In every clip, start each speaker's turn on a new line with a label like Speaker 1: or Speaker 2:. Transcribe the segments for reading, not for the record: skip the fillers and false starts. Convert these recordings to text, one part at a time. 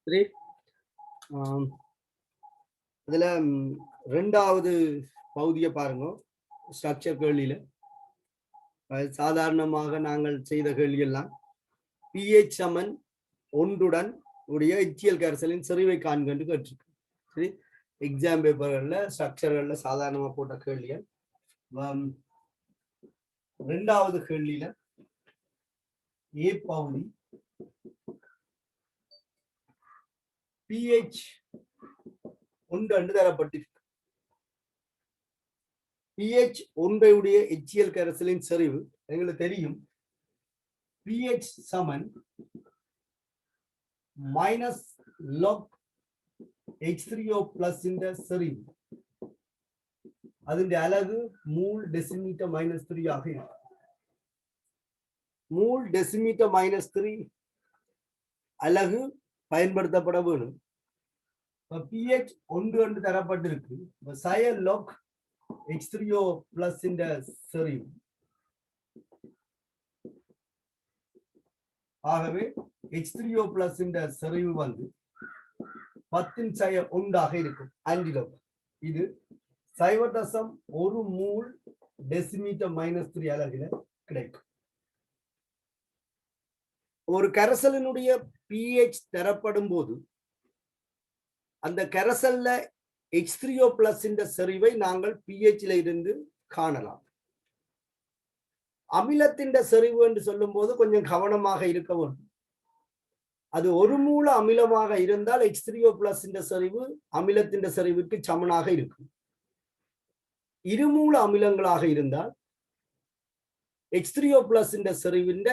Speaker 1: சரி. இதுல ரெண்டாவது பகுதியை பாருங்க. ஸ்ட்ரக்சர் கேள்வியில சாதாரணமாக நாங்கள் செய்த கேள்வி எல்லாம் pH சமன் 1 உடைய எச்சியல் கரைசலின் செறிவை காண்கண்டு கேட்டிருக்கு. சரி, எக்ஸாம் பேப்பர்கள்ல ஸ்ட்ரக்சர்கள்ல சாதாரணமா போட்ட கேள்விகள். ரெண்டாவது கேள்வியில ஏ பகுதி pH 1 தரப்பட்டிருக்கு. pH 1 உடைய எச்சியல் கரைசலின் செறிவு எங்களுக்கு தெரியும். pH சமன் minus log H3O plus இந்த செறிவு. அதனுடைய அலகு மூல் டெசிமீட்டர் -3 ஆக இருக்கும். மூல் டெசிமீட்டர் -3 அலகு பயன்படுத்தப்பட வேண்டும். pH 1 தரப்பட்டிருக்கு. சய log H3O plus இந்த செறிவு. ஆகவே H3O plus இந்த செறிவு வந்து 10⁻1 ஆக இருக்கும். ஆன்டிலோக் இது 0.1 மூல் டெசிமீட்டர் -3 அலகில கிடைக்கும். ஒரு கரைசலினுடைய pH தரப்படும் போது அந்த கரைசல்ல H3O plus இந்த செறிவை நாங்கள் pH இருந்து காணலாம். அமிலத்தின் செறிவு என்று சொல்லும் போது கொஞ்சம் கவனமாக இருக்க வேண்டும். அது ஒரு மூல அமிலமாக இருந்தால் H3O plus இந்த செறிவு அமிலத்தின் செறிவுக்கு சமனாக இருக்கும். இருமூல அமிலங்களாக இருந்தால் H3O plus இந்த செறிவின்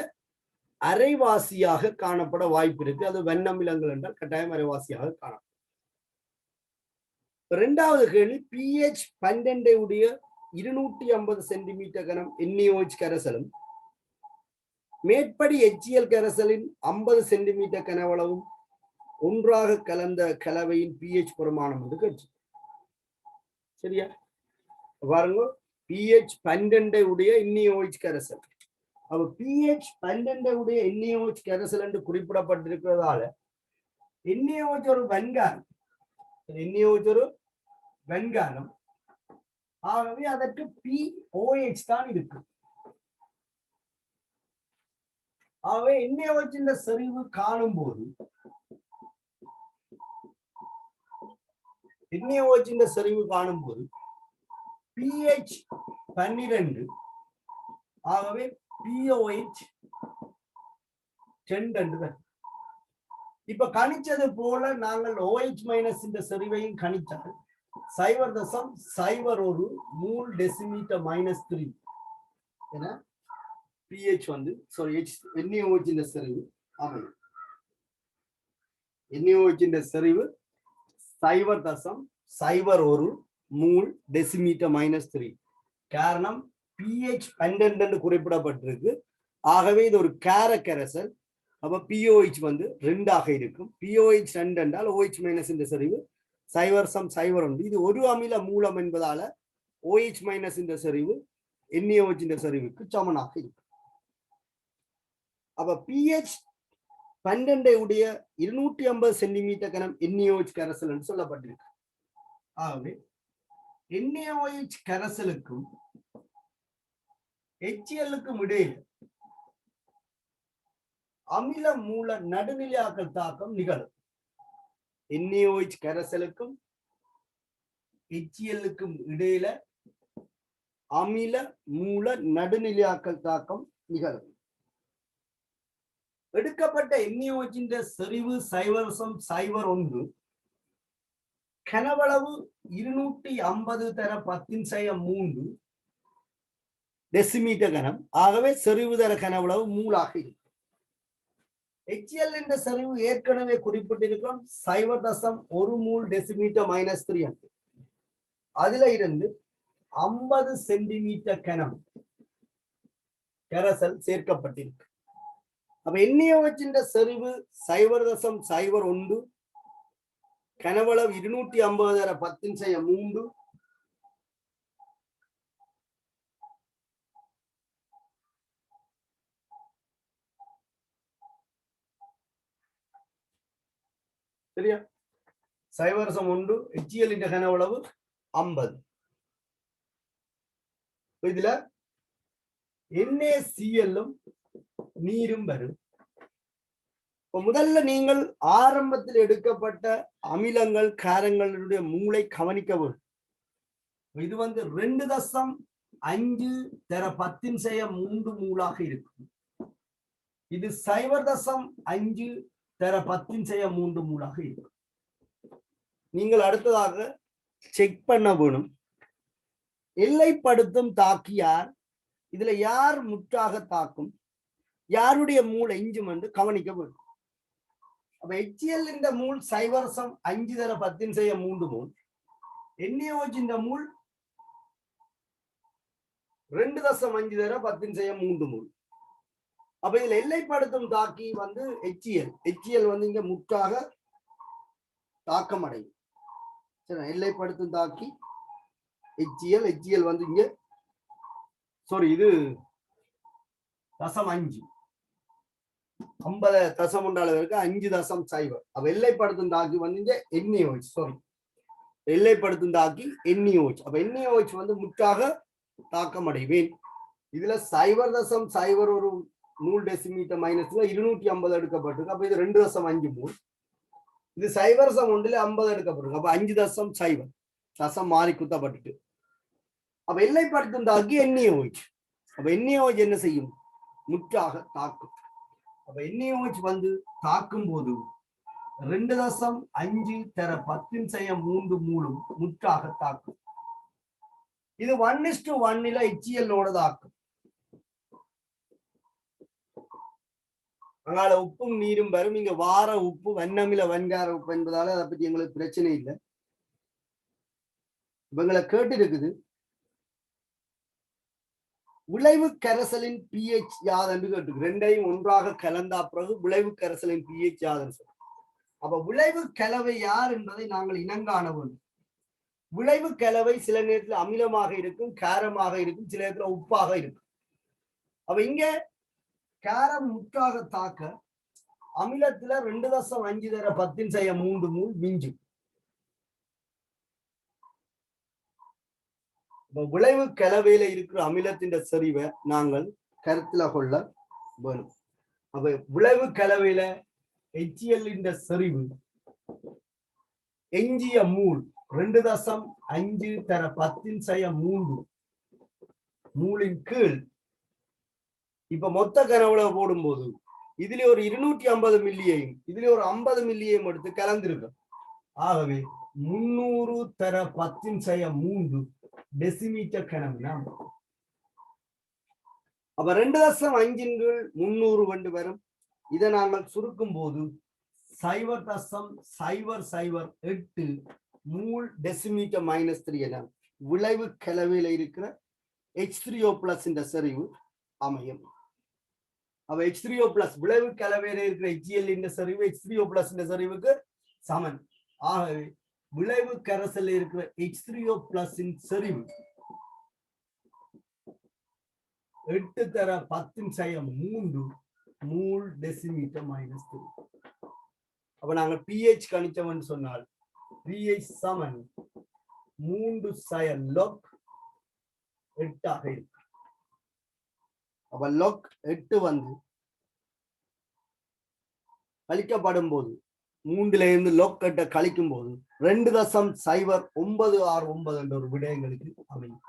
Speaker 1: அரைவாசியாக காணப்பட வாய்ப்பு இருக்கு. அது வெண்ணமிலங்கள் என்றால் கட்டாயம் அரைவாசியாக காணப்படும். இரண்டாவது கேள்வி pH 12 உடைய 250 சென்டிமீட்டர் கனம் NaOH கரைசலும் மேற்படி எச்சியல் கரைசலின் 50 சென்டிமீட்டர் கனவளவும் ஒன்றாக கலந்த கலவையின் pH பிரமாணம் என்று கேட்டு. சரியா பாருங்க, pH 12 உடைய NaOH கரைசல். அப்ப pH 12 உடைய NaOH கரைசல் என்று குறிப்பிடப்பட்டிருக்கிறதால NaOH ஒரு வெண்காரம். NaOH ஒரு வெண்காரம். ஆகவே அதற்கு POH தான் இருக்கு. ஆகவே NaOH இந்த செறிவு காணும் போது NaOH இந்த செறிவு காணும் போது pH 12 ஆகவே POH 10. இப்ப கணிச்சது போல நாங்கள் OH மைனஸ் இந்த செறிவையும் கணிச்சால் 0.01 மூல் டெசிமீட்டர் -3 என pH வந்து NaOH இந்த செறிவு அமையும். NaOH இந்த செறிவு 0.01 மூல் டெசிமீட்டர் -3. காரணம் pH 12 என்று குறிப்பிடப்பட்டிருக்கு. ஆகவே இது ஒரு கார கரைசல். அப்ப POH வந்து 2 ஆக இருக்கும். POH 2 என்றால் OH மைனஸ் இந்த செறிவு 0.01. இது ஒரு அமில மூலம் என்பதால OH மைனஸ் இந்த செறிவு NaOH இந்த செறிவுக்கு சமனாக இருக்கும். அப்ப pH 12 உடைய 250 சென்டிமீட்டர் கனம் NaOH கரைசல் என்று சொல்லப்பட்டிருக்கு. ஆகவே NaOH கரைசலுக்கும் HCl-க்கும் இடையில் அமில மூல நடுநிலையாக்கல் தாக்கம் நிகழும். NaOH கரைசலுக்கும் HCl-க்கும் இடையில அமில மூல நடுநிலையாக்கல் தாக்கம் நிகழும். எடுக்கப்பட்ட NaOH செறிவு 0.01 கனவளவு 250 தர 10⁻3 டெசிமீட்டர் கனம். ஆகவே செறிவு தர கனவளவு மூலாக இருக்கும். HCl என்ற செறிவு ஏற்கனவே குறிப்பிட்டிருக்கிறோம் 0.1 மூல் டெசிமீட்டர் -3. அதுல இருந்து 50 சென்டிமீட்டர் கனம் கரைசல் சேர்க்கப்பட்டிருக்கு. அப்ப NaOH செறிவு 0.01 கனவளவு 250 தர 10⁻3 . சரியா? சைவரசம் 1 HCl இன் கனவளவு 50. இதுல NaCl நீரும் வரும். முதல்ல நீங்கள் ஆரம்பத்தில் எடுக்கப்பட்ட அமிலங்கள் காரங்களுடைய மூளை கவனிக்க வேண்டும். இது 2.5 தர 10⁻³ மூலாக இருக்கும். இது 0.5 தர 10⁻³ மூலாக இருக்கும். நீங்கள் அடுத்ததாக செக் பண்ண வேணும். எல்லைப்படுத்தும் தாக்கியார் இதுல யார் முற்றாக தாக்கும், யாருடைய மூளை இஞ்சும் என்று கவனிக்க வேண்டும். அப்ப HCl இந்த மூல் 0.5 தர 10⁻³ மூல், NaOH இந்த மூல் 2.5 தர 10⁻³ மூல். அப்ப இதுல எல்லைப்படுத்தும் தாக்கி HCl இங்க முற்றாக தாக்கம் அடையும். சரி, எல்லைப்படுத்தும் தாக்கி HCl இங்க இது 0.5 50 தசம் அளவிற்கு 5.0. அப்ப எல்லைப்படுத்தும் தாக்கி இங்க NaOH எல்லைப்படுத்தும் தாக்கி NaOH. அப்ப NaOH முற்றாக தாக்கம் அடைவேன். இதுல 0.01 மூல் டெசிமீட்டர் மைனஸ்ல 250 எடுக்கப்பட்டிருக்கு. அப்ப இது 2.5 மூல். இது 0.1 50 எடுக்கப்பட்டிருக்கு. அப்ப 5.0 தசம் மாறி குத்தப்பட்டுட்டு. அப்ப எல்லைப்படுத்தும் தாக்கி NaOH. அப்ப NaOH என்ன செய்யும்? முற்றாக தாக்கும். அப்ப NaOH தாக்கும் போது 2.5 தர 10⁻³ மூலம் முற்றாக தாக்கும். இது 1:1 HCl தாக்கும். அங்கால உப்பும் நீரும் வரும். இங்க வார உப்பு வண்ணமில வன்கார உப்பு என்பதால அதை பத்தி எங்களுக்கு பிரச்சனை இல்லை. இவங்களை கேட்டு இருக்குது, விளைவு கரைசலின் pH யாதென்று கேட்டு ரெண்டையும் ஒன்றாக கலந்தா பிறகு விளைவு கரைசலின் pH யாதென்று சொல்லும். அப்ப விளைவு கலவை யார் என்பதை நாங்கள் இனங்காண வேண்டும். விளைவு கலவை சில நேரத்தில் அமிலமாக இருக்கும், காரமாக இருக்கும், சில நேரத்தில் உப்பாக இருக்கும். அப்ப இங்க காரம் முற்றாக தாக்க அமிலத்துல 2.5 தர 10⁻³ மூல் மிஞ்சும். விளைவு கலவையில இருக்கிற அமிலத்தின் செறிவை நாங்கள் கருத்துல கொள்ள வேணும். அப்ப விளைவு கலவையில HCl செறிவு எஞ்சிய மூல் 2.5 தர 10⁻³ மூலின் கீழ் இப்ப மொத்த கனவுல போடும்போது இதுல ஒரு 250 மில்லியையும் இதுல ஒரு 50 மில்லியையும் எடுத்து கலந்திருக்கும். ஆகவே 300 தர 10⁻³ டெசிமீட்டர் கனவுனா அப்ப 2.5 வரும். இதை நாங்கள் சுருக்கும் போது 0.008 மூல் டெசிமீட்டர் -3 என விளைவு கலவையில இருக்கிற H3O+ இந்த செறிவு அமையும். அப்ப H3O+ விளைவு கலவையில இருக்கிற HCl இந்த செறிவு H3O+ இந்த செறிவுக்கு சமன். ஆகவே விளைவு கரைசல் இருக்கிற H3O+ செறிவு 8 தர 10⁻³ மூல் டெசிமீட்டர் -3. அப்ப நாங்கள் pH கணிச்சோம் சொன்னால் pH சமன் 3 log 8 ஆக இருக்கு. அப்ப log 8 கழிக்கப்படும் போது 3ல இருந்து log 8 கழிக்கும் போது 2.096 என்ற ஒரு விடயங்களுக்கு அமையும்.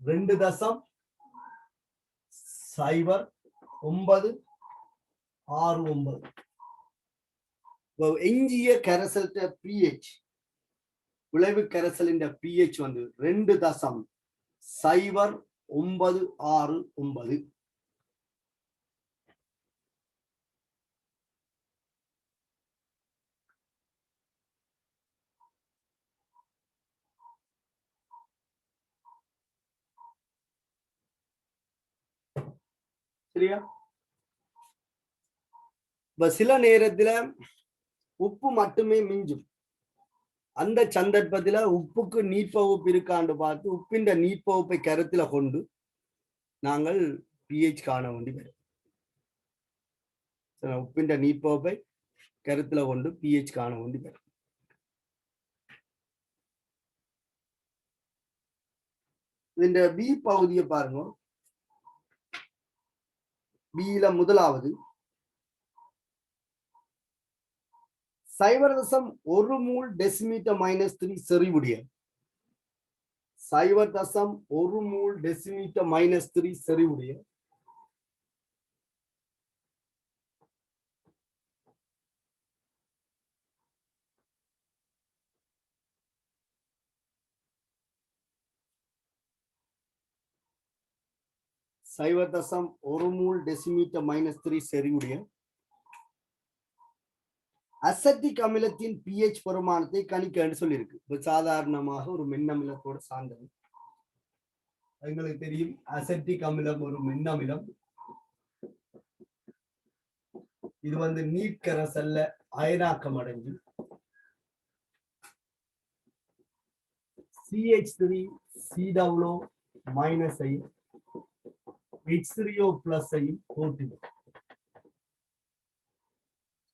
Speaker 1: 2.096. எஞ்சிய கரைசல் pH விளைவு கரைசலின் pH 2.096. சரியா? சில நேரத்துல உப்பு மட்டுமே மிஞ்சும். அந்த சந்தர்ப்பத்துல உப்புக்கு நீர்ப்பகுப்பு இருக்காண்டு பார்த்து உப்பின் நீர்ப்பகுப்பை கருத்துல கொண்டு நாங்கள் pH காண வேண்டி வரும். உப்பின் நீர்ப்பகுப்பை கருத்துல கொண்டு pH காண வேண்டி வரும். இந்த பி பகுதியை பாருங்க. பியில முதலாவது 0.1 மூல் டெசிமீட்டர் -3 செறிவுடைய 0.1 மூல் டெசிமீட்டர் -3 செறிவுடைய -1 மூல் டெசிமீட்டர் -3 செறிவுடைய அசெட்டிக் அமிலத்தின் pH பெருமானத்தை கணிக்க சொல்லியிருக்கு. இப்ப சாதாரணமாக ஒரு மென்னமிலத்தோட சார்ந்தது. எங்களுக்கு தெரியும் அசெட்டிக் அமிலம் ஒரு மென்னமிலம். இது வந்து நீர்க்கரசல்ல அயனாக்கம் அடைஞ்சு CH3 COO - H3O+ போட்டு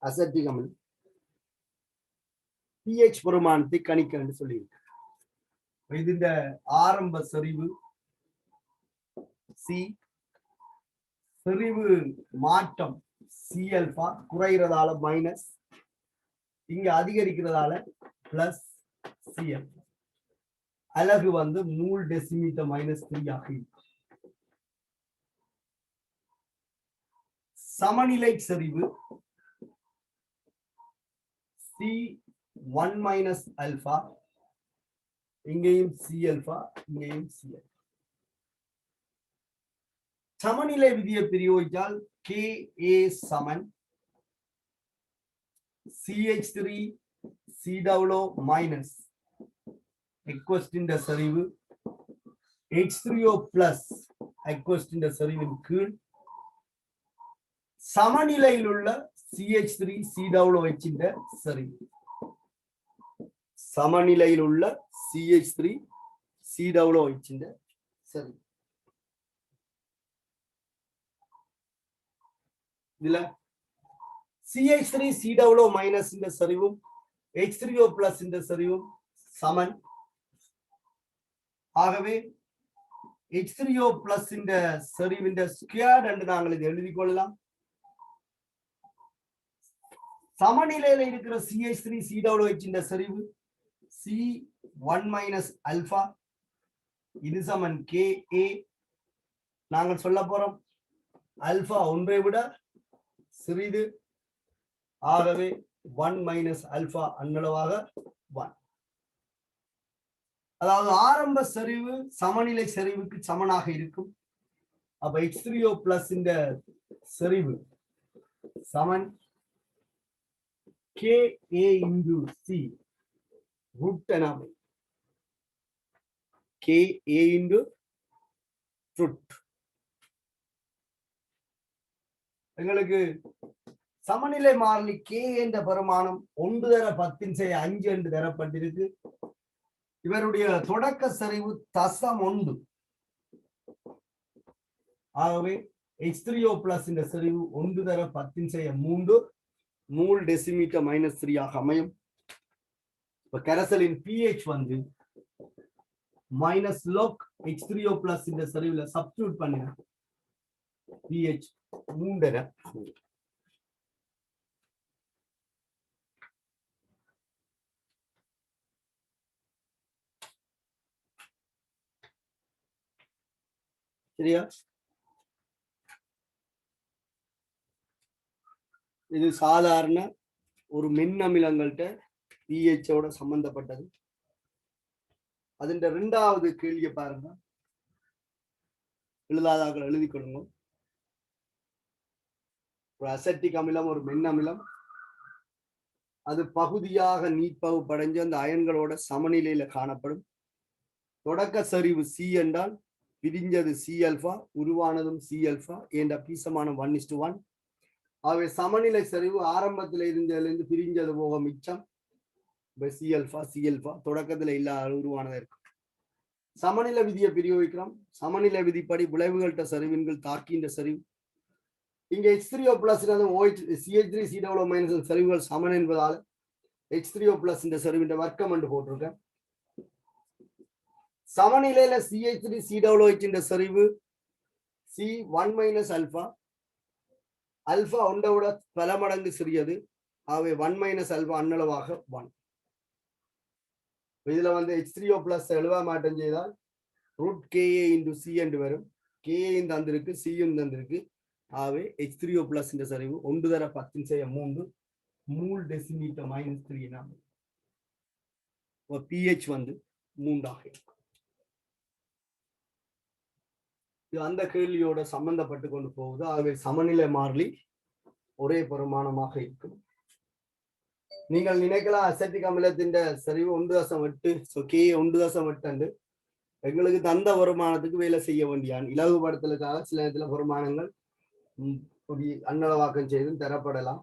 Speaker 1: அசெட்டிக் அமிலம் pH பெருமானத்தை கணிக்க சொல்லியிருக்கு. இந்த ஆரம்ப செறிவு C, செறிவு மாற்றம் C∝, குறைகிறதால மைனஸ், இங்க அதிகரிக்கிறதால பிளஸ் Cl. அலகு வந்து மூல் டெசிமீட்டர் -3 ஆக இருக்கு. சமநிலை செறிவு C1 - alpha, இங்கேயும் C∝, இங்கேயும் Cl. சமநிலை விதியை பிரயோகித்தால் Ka சமன் CH3 COO மைனஸ் எக்வஸ்டின் செறிவு H3O+ எக்வஸ்டின் செறிவின் கீழ் சமநிலையில் உள்ள CH3 COOH செறிவு. சமநிலையில் உள்ள CH3 COOH செறிவு. இதுல CH3 COO- இந்த செறிவும் H3O+ இந்த செறிவும் சமன். ஆகவே H3O+ இந்த செறிவின் ஸ்கொயர் என்று நாங்கள் இதை எழுதிக் கொள்ளலாம். சமநிலையில் இருக்கிற CH3 COOH இந்த செறிவு C1 - alpha, இது சமன் Ka. நாங்கள் சொல்ல போறோம் ஆல்பா ஒன்றை விட சிறிது. ஆகவே 1 - alpha அன்னளவாக 1. அதாவது ஆரம்ப செறிவு சமநிலை செறிவுக்கு சமனாக இருக்கும். அப்ப H3O+ இந்த செறிவு சமன் Ka × C ரூட் என அமையும். Ka × root. எங்களுக்கு சமநிலை மாறிலி K என்ற பெருமானம் 1/10⁵ என்று தரப்பட்டிருக்கு. இவருடைய தொடக்க செறிவு 0.1. ஆகவே H3O+ இந்த செறிவு 1/10⁵3 மூல் டெசிமீட்டர் -3 ஆக அமையும். இப்ப கரைசலின் pH வந்து -log H3O+ இந்த செறிவுல சப்ஸ்டிட்யூட் பண்ணுங்க. pH 3. சரியா? இது சாதாரண ஒரு மின்னமிலங்கள்ட்ட pH ஓட சம்பந்தப்பட்டது. அதுன்ற இரண்டாவது கேள்வியை பாருங்க. எழுதாதாக்கள் எழுதி கொள்ளுங்க. ஒரு அசெட்டிக் அமிலம் ஒரு மின்னமிலம், அது பகுதியாக நீட்பகு படைஞ்சு அந்த அயன்களோட சமநிலையில காணப்படும். தொடக்க செறிவு C என்றால் பிரிஞ்சது C∝, உருவானதும் C∝, என்ற பீசமான 1:1. ஆகவே சமநிலை செறிவு ஆரம்பத்தில் இருந்ததிலிருந்து பிரிஞ்சது போக மிச்சம் C∝, தொடக்கத்தில் இல்லாத உருவானதா இருக்கும். சமநிலை விதியை பிரயோகிக்கிறோம். சமநிலை விதிப்படி விளைவுகள்கிட்ட செறிவின்கள் தாக்கின்ற செறிவு இங்க H3O plus CH3COO மைனஸ் செறிவுகள் சமன் என்பதால் H3O plus இந்த செறிவின் வர்க்கம் என்று போட்டிருக்கேன். சமநிலையில CH3COOH இந்த செறிவு C1 மைனஸ் ஆல்பா, ஆல்பா ஒன்றை விட பல மடங்கு சிறியது. ஆகவே 1 மைனஸ் ஆல்பா அன்னளவாக 1. இதுல வந்து H3O plus எழுவ மாற்றம் செய்தால் ரூட் KA into C என்று வரும். KA தந்திருக்கு, C தந்திருக்கு. ஆகவே H3O plus இந்த சரிவு 1 தர 10⁻³ மூல் டெசிமீட்டர் மைனஸ் 3 pH வந்து 3 ஆக இருக்கும். இது அந்த கேள்வியோட சம்பந்தப்பட்டு கொண்டு போகுது. ஆகவே சமநிலை மாறிலி ஒரே பெருமானமாக இருக்கும். நீங்கள் நினைக்கலாம் அசெட்டிக் அமிலத்தின் சரிவு 1.8, K 1.8 எங்களுக்கு தந்த வருமானத்துக்கு வேலை செய்ய வேண்டியான் இலகுபடுத்தலுக்காக சில நேரத்தில் வருமானங்கள் அன்னளவாக்கம் செய்து தரப்படலாம்.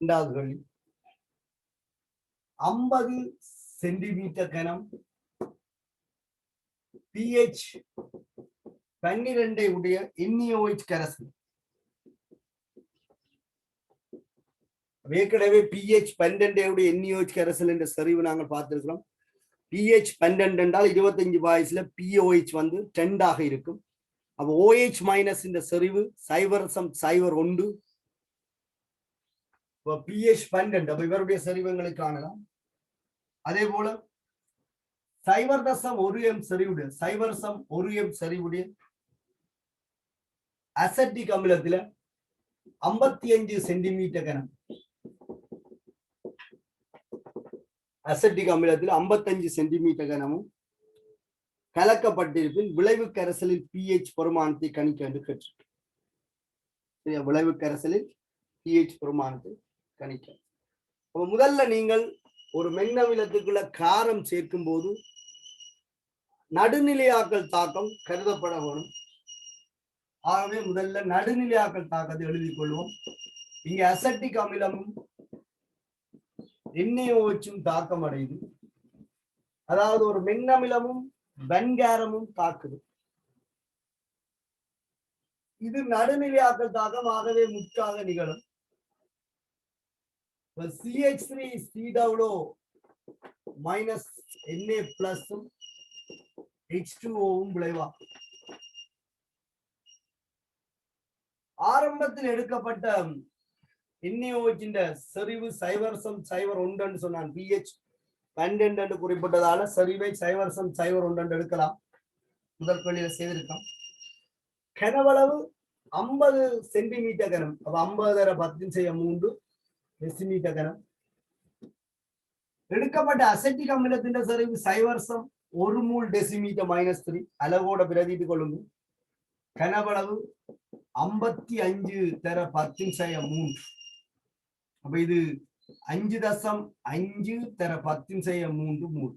Speaker 1: இரண்டாவது கேள்வி 50 சென்டிமீட்டர் கனம் pH 12 உடைய NaOH கரைசல். ஏற்கனவே pH 12 உடைய NaOH கரைசல் என்ற சரிவு நாங்கள் பார்த்திருக்கிறோம். pH 12 என்றால் 25 பாய்ஸ்ல POH வந்து 10 ஆக இருக்கும். அப்போ OH மைனஸ் இந்த செறிவு 0.01. pH 12 அப்ப இவருடைய செறிவுகளை காணலாம். அதே போல 0.1 செறிவுடைய 0.1 செறிவுடைய அசெட்டிக் அமிலத்துல 55 சென்டிமீட்டர் கனம். அசெட்டிக் அமிலத்தில் 55 சென்டிமீட்டர் கனமும் கலக்கப்பட்டிருப்பின் விளைவு கரைசலில் pH பெருமானத்தை கணிக்க என்று கேட்டிருக்கு. விளைவு கரைசலில் pH பெருமானத்தை கணிக்க. முதல்ல நீங்கள் ஒரு மென்னமிலத்துக்குள்ள காரம் சேர்க்கும் போது நடுநிலையாக்கல் தாக்கம் கருதப்பட வேணும். ஆகவே முதல்ல நடுநிலையாக்கல் தாக்கத்தை எழுதிக் கொள்வோம். இங்க அசெட்டிக் அமிலமும் NaOHும் தாக்கம் அடையுது. அதாவது ஒரு மென்னமிலமும் வெண்காரமும் தாக்குது. இது நடுநிலையாக்கல் தாக்கம், ஆகவே முற்றாக நிகழும். CH3COO மைனஸ் Na பிளஸும் H2Oவும் விளைவாகும். ஆரம்பத்தில் எடுக்கப்பட்ட NaOH செறிவு 0.01 சொன்னான். pH 12 என்று குறிப்பிட்டதால செறிவை 0.01 எடுக்கலாம். முதல் கேள்வியில செய்திருக்கோம். கனவளவு 50 சென்டிமீட்டர் கனம். அப்ப 50 டெசிமீட்டர் கனம். எடுக்கப்பட்ட அசெட்டிக் அமிலத்தின் செறிவு 0.1 மூல் டெசிமீட்டர் மைனஸ் 3 அளவோட பிரதிட்டு கொள்ளுங்க. கனவளவு 55 தர 10⁻³ அப்ப இது 5.5 தர 10⁻³ மூல்.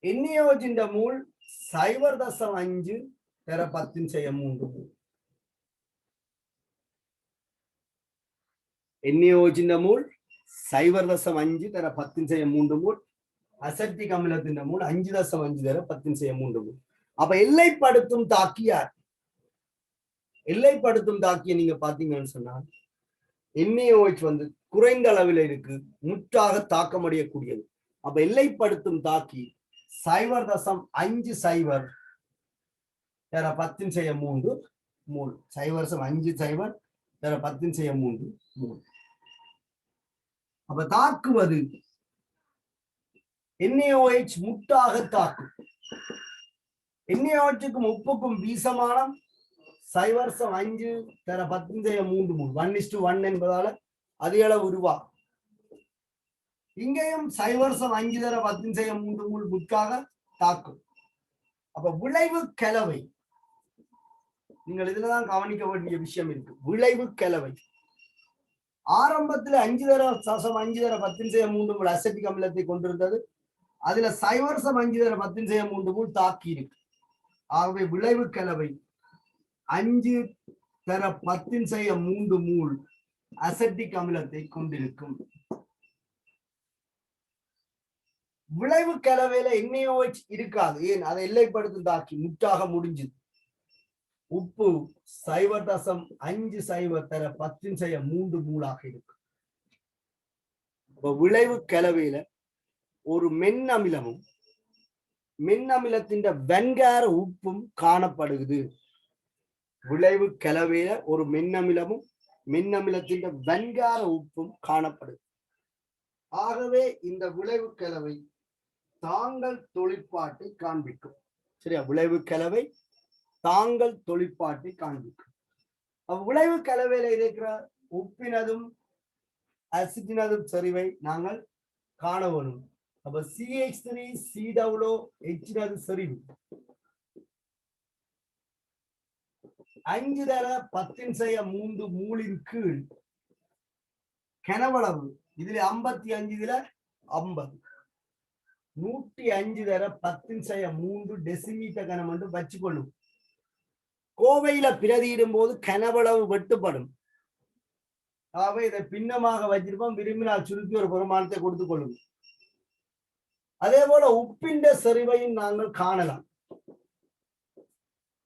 Speaker 1: NaOH மூல் 0.5 தர 10⁻³ மூல். NaOH மூல் 0.5 தர 10⁻³ மூல். அசெட்டிக் அமிலத்தின் மூல் 5.5 தர 10⁻³ மூல். அப்ப எல்லைப்படுத்தும் தாக்கியார், எல்லைப்படுத்தும் தாக்கிய நீங்க பாத்தீங்கன்னு சொன்னா NaOH வந்து குறைந்த அளவில் இருக்கு, முற்றாக தாக்கமடையக்கூடியது. அப்ப எல்லைப்படுத்தும் தாக்கி 0.50 தர 10⁻³ மூல். 0.50 தர 10⁻³ மூல். அப்ப தாக்குவது NaOH முற்றாக தாக்கும். NaOHக்கும் உப்புக்கும் வீசமானம் 0.5 தர 10⁻³ மூல். 1:1 என்பதால அதே அளவு உருவாகும். இங்கேயும் 0.5 தர 10⁻³ மூல் முற்றாக தாக்கும். அப்ப விளைவு கலவை நீங்கள் இதுலதான் கவனிக்க வேண்டிய விஷயம் இருக்கு. விளைவு கலவை ஆரம்பத்துல 5 தர 10⁻³ மூல் அசெட்டிக் அமிலத்தை கொண்டிருந்தது. அதுல 0.5 தர 10⁻³ மூல் தாக்கி இருக்கு. ஆகவே விளைவு கலவை 5 தர 10⁻³ மூல் அசெட்டிக் அமிலத்தை கொண்டிருக்கும். விளைவு கலவையில NaOH இருக்காது. ஏன்? அதை எல்லைப்படுத்தும் தாக்கி முற்றாக முடிஞ்சது. உப்பு 0.5 தர 10⁻³ மூலாக இருக்கும். விளைவு கலவையில ஒரு மென்னமிலமும் மென்னமிலத்தின் வெண்கார உப்பும் காணப்படுகிறது. விளைவு கலவையில ஒரு மென்னமிலமும் மென்னமிலத்தின் வெண்கார உப்பும் காணப்படுது. ஆகவே இந்த விளைவு கலவை தாங்கள் தொழிற்பாட்டை காண்பிக்கும். சரியா? விளைவு கலவை தாங்கள் தொழிற்பாட்டை காண்பிக்கும். விளைவு கலவையில இருக்கிற உப்பினதும் அசிட்டினதும் செறிவை நாங்கள் காண வேணும். அப்ப CH3 COOH செறிவு 5 தர 10⁻³ மூலின் கீழ் கனவளவு இதுல 55, இதுல 50, 105 தர 10⁻³ டெசிமீட்டர் கனம் என்று வச்சுக்கொள்ளும். கோவையில பிரதியிடும் போது கனவளவு வெட்டுப்படும். ஆகவே இதை பின்னமாக வச்சிருப்போம். விரும்பினால் சுருக்கி ஒரு பெருமானத்தை கொடுத்துக் கொள்ளும். அதே போல உப்பின் செறிவையும் நாங்கள் காணலாம்.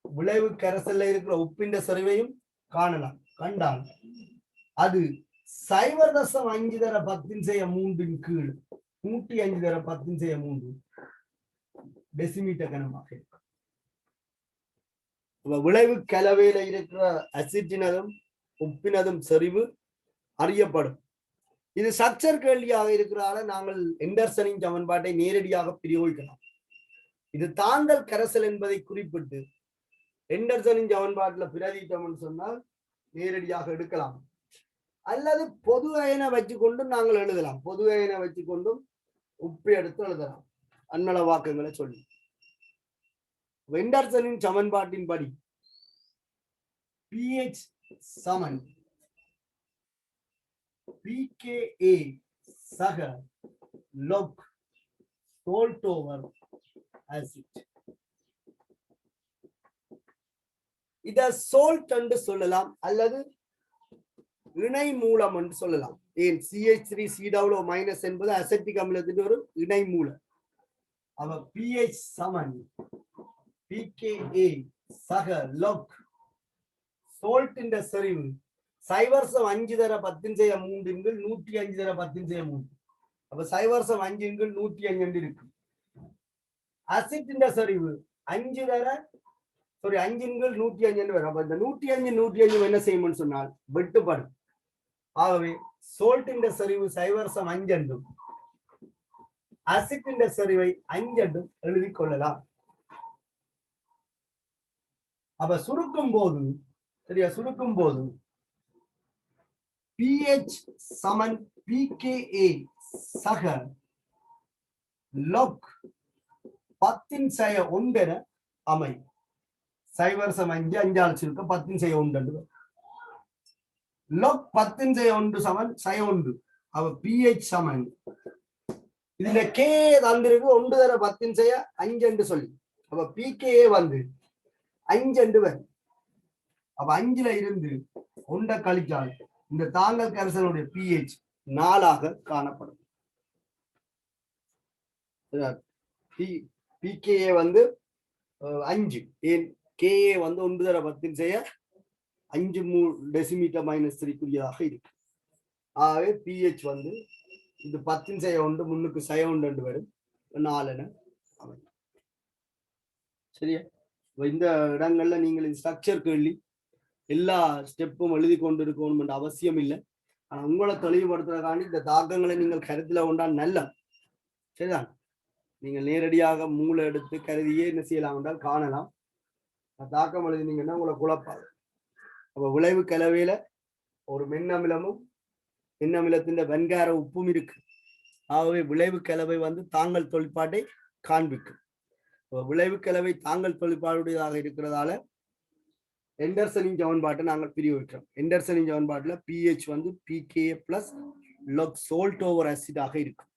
Speaker 1: விளைவு கரைசல்ல இருக்கிற உப்பின் செறிவையும் காணலாம். கண்டால் அது 0.5 தர 10⁻³ கீழ் 105 தர 10⁻³ டெசிமீட்டர் கனமாக இருக்கும். விளைவு கலவையில இருக்கிற அசிட்டினதும் உப்பினதும் செறிவு அறியப்படும். இது ஸ்ட்ரக்சர் கேள்வியாக இருக்கிறால நாங்கள் எண்டர்சனின் சமன்பாட்டை நேரடியாக பிரயோகிக்கலாம். இது தாண்டல் கரைசல் என்பதை குறிப்பிட்டு எண்டர்சனின் சமன்பாட்டில் பிரதிட்டோம் சொன்னால் நேரடியாக எடுக்கலாம். அல்லது பொது அயனை வச்சுக்கொண்டு நாங்கள் எழுதலாம். பொது அயனை வச்சுக்கொண்டும் உப்பு எடுத்து எழுதலாம். அன்னள வாக்கங்களை சொல்லி எண்டர்சனின் சமன்பாட்டின் படி pH சமன் pKa சக log salt over acid. இத salt என்று சொல்லலாம் அல்லது இணை மூலம் என்று சொல்லலாம். ஏன்? CH3 COO- என்பது அசெட்டிக் அமிலத்தின் ஒரு இணை மூலம். அவ pH சமன் pKa சக log salt in செறிவு 0.5 தர 10⁻³ 105 தர 10⁻³. அப்ப 0.5 105 இருக்கு. அசிட்டின் செறிவு 5 தர 5 105 வரும். அப்ப இந்த 105 105 என்ன செய்யும்னு சொன்னால் வெட்டுப்படும். ஆகவே சோல்ட்டின் செறிவு 0.5 என்றும் அசிட்டின் செறிவை 5 என்றும் எழுதிக் கொள்ளலாம். அப்ப சுருக்கும் போது சரியா? சுருக்கும் போது pH சமன் pKa சக log 10⁻⁴ என அமை. 0.5 5 சுருக்க 10⁻⁴ log 10⁻⁴ சமன் 1. அவ pH சமன் இதுல K தந்திருக்கு 1 தர 10⁻⁵ என்று சொல்லி. அப்ப pKa வந்து 5 என்று வரும். அப்ப 5ல இருந்து 1 கழிச்சால் இந்த தாங்கல் கரைசலுடைய pH 4 காணப்படும். pKa வந்து 5. ஏன்? Ka வந்து 1 தர 10⁻⁵ டெசிமீட்டர்-3 இருக்கு. ஆகவே pH வந்து இது 10⁻⁴ முன்னுக்கு 1 என்று வரும். 4 என அமையும். சரியா? இந்த இடங்கள்ல நீங்கள் ஸ்ட்ரக்சர் கேள்வி எல்லா ஸ்டெப்பும் எழுதி கொண்டிருக்கணும் என்ற அவசியம் இல்லை. ஆனா உங்களை தெளிவுபடுத்துறதுக்காண்டி இந்த தாக்கங்களை நீங்கள் கருத்துல கொண்டால் நல்ல. சரிதான்? நீங்கள் நேரடியாக மூளை எடுத்து கருதியே என்ன செய்யலாம் என்றால் காணலாம். தாக்கம் எழுதினீங்கன்னா உங்களை குழப்பாது. அப்ப விளைவு கலவையில ஒரு மென்னமிலமும் மென்னமிலத்தின் வெண்கார உப்பும் இருக்கு. ஆகவே விளைவு கலவை வந்து தாங்கள் தொழிற்பாட்டை காண்பிக்கும். விளைவு கலவை தாங்கள் தொழிற்பாடுடையதாக இருக்கிறதால எண்டர்சனின் சமன்பாட்டை நாங்கள் பிரிவுற்றோம். எண்டர்சனின் சமன்பாட்டில் pH வந்து pKa plus log salt over acid ஆக இருக்கும்.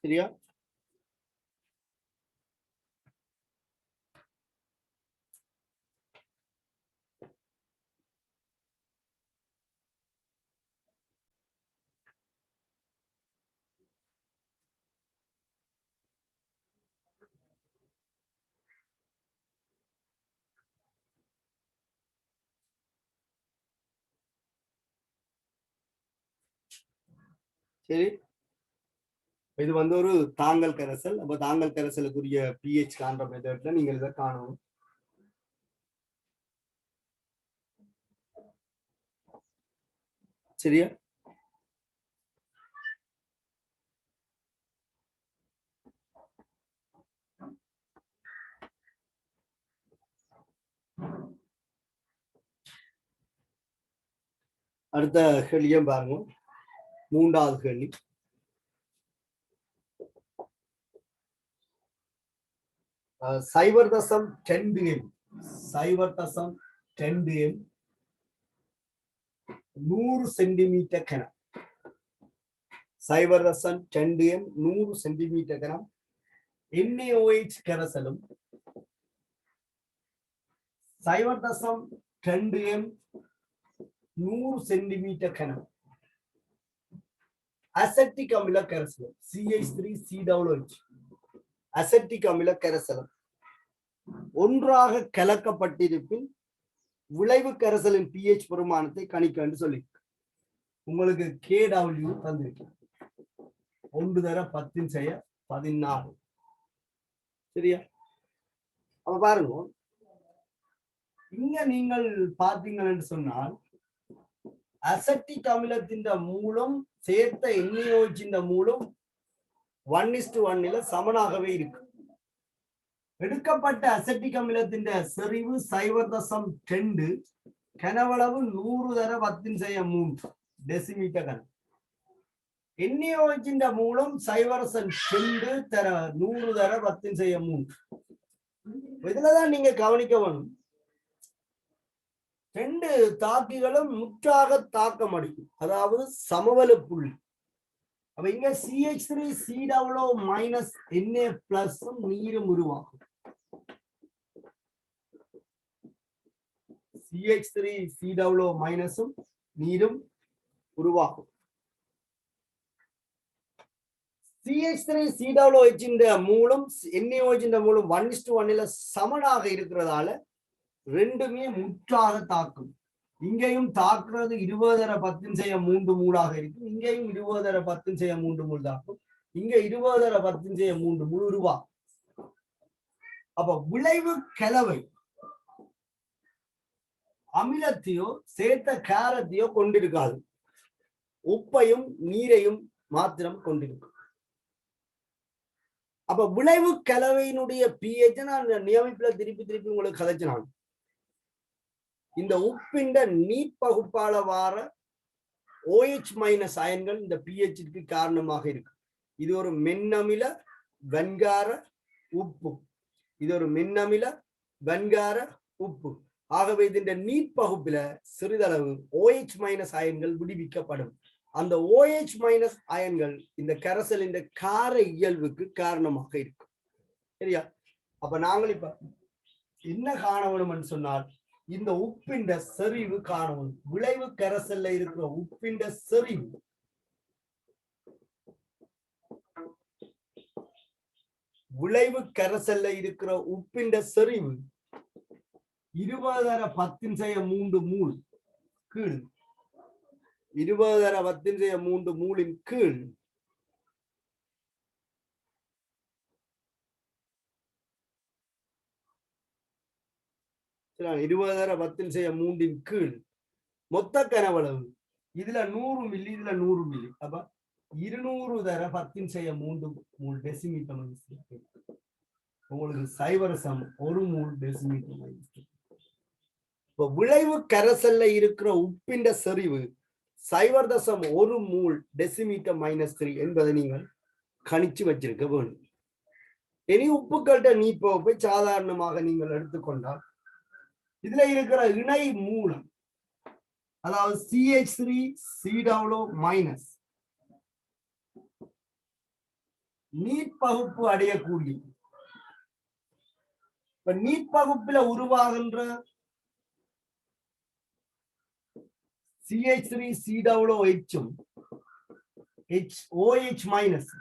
Speaker 1: சரியா? சரி, இது வந்து ஒரு தாங்கல் கரைசல். அப்ப தாங்கல் கரைசலுக்குரிய pH காண்ற மெத்தட்ல நீங்கள் இதை காணணும். சரியா? அடுத்த கேள்வியும் பாருங்க. மூன்றாவது கேள்வி. சைபர் தசம் 10 சைபர் தசம் 10 100 சென்டிமீட்டர் கனம். சைபர் தசம் 10 100 சென்டிமீட்டர் கனம் NaOH கரைசலும் சைபர் தசம் 2 100 சென்டிமீட்டர் கனம் அசெட்டிக் அமில கரைசலும் CH3COOH அசெட்டிக் அமில கரைசலும் ஒன்றாக கலக்கப்பட்டிருப்பின் விளைவு கரைசலின் pH பெருமானத்தை கணிக்க சொல்லி உங்களுக்கு KW தந்திருக்கு. 1 தர 10^14. சரியா? அப்ப பாருங்க, இங்க நீங்கள் பார்த்தீங்கன்னு சொன்னால் அசெட்டிக் அமிலத்தின் மூலம் சேர்த்த NaOH மூலம் 1:1 சமனாகவே இருக்கு. எடுக்கப்பட்ட அசெட்டிக் அமிலத்தின் செறிவு 0.2 கனவளவு 100 தர 10^3 டெசிமீட்டர் கனம். NaOH மூலம் 0.2 தர 100 தர 10^3. இதுலதான் நீங்க கவனிக்க வேணும், ரெண்டு தாக்கிகளும் முற்றாக தாக்கம் அடிக்கும், அதாவது சமவெளி புள்ளி. அப்ப இங்க CH3COO மைனஸ் Na+ நீரும் உருவாகும். CH3COO மைனஸும் நீரும் உருவாகும். CH3COOH மூலம் NaOH மூலம் 1:1 சமனாக இருக்கிறதால ரெண்டுமே முற்றாக தாக்கும். இங்கேயும் தாக்குறது 20 தர 10^3 மூலாக இருக்கும், இங்கேயும் 20 தர 10^3 மூல் தாக்கும், இங்க 20 தர 10^3 மூல் உருவாகும். அப்ப விளைவு கலவை அமிலத்தையோ சேர்த்த காரத்தையோ கொண்டிருக்காது, உப்பையும் நீரையும் மாத்திரம் கொண்டிருக்கும். அப்ப விளைவு கலவையினுடைய pH நான் நியமிப்புல திருப்பி உங்களுக்கு கதைச்சினான். இந்த உப்பின் நீர்ப்பகுப்பால வார OH- அயன்கள் இந்த pHக்கு காரணமாக இருக்கு. இது ஒரு மென்னமில வெண்கார உப்பு. இது ஒரு மென்னமில வெண்கார உப்பு. ஆகவே இதன் நீர்ப்பகுப்பில சிறிதளவு OH- அயன்கள் விடுவிக்கப்படும். அந்த OH- அயன்கள் இந்த கரைசலின் கார இயல்புக்கு காரணமாக இருக்கும். சரியா? அப்ப நாங்கள் இப்ப என்ன காண வேணும்னு சொன்னால், இந்த உப்பின் செறிவு காணணும். விளைவு கரைசல்ல இருக்கிற உப்பின் செறிவு விளைவு கரைசல்ல இருக்கிற உப்பின் செறிவு 20 தர 10^3 மூல் கீழ் 20 தர 10^3 மூலின் கீழ் 20 தர 10^3 கீழ் மொத்த கனவளவு இதுல 100 மில்லி, இதுல 100 மில்லி. அப்ப 200 தர 10^3 மூல் டெசிமீட்டர் மைனஸ். உங்களுக்கு 0.1 மூல் டெசிமீட்டர் மைனஸ். இப்ப விளைவு கரைசல்ல இருக்கிற உப்பின் செறிவு 0.1 மூல் டெசிமீட்டர் -3 என்பதை நீங்கள் கணிச்சு வச்சிருக்க வேண்டும். இனி உப்புக்கள்கிட்ட நீப்பை சாதாரணமாக நீங்கள் எடுத்துக்கொண்டால் இதுல இருக்கிற இணை மூலம், அதாவது CH3COO மைனஸ் நீட்பகுப்பு அடையக்கூடிய இப்ப நீட்பகுப்புல உருவாகின்ற CH3COOH OH மைனஸ்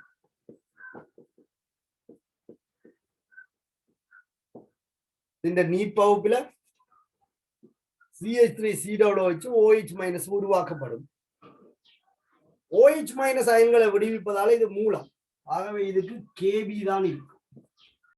Speaker 1: இந்த நீட்பகுப்புல CH3COOH OH மைனஸ் உருவாக்கப்படும். OH மைனஸ் அயன்களை விடுவிப்பதால இது மூலம். ஆகவே இதுக்கு KB தான் இருக்கு.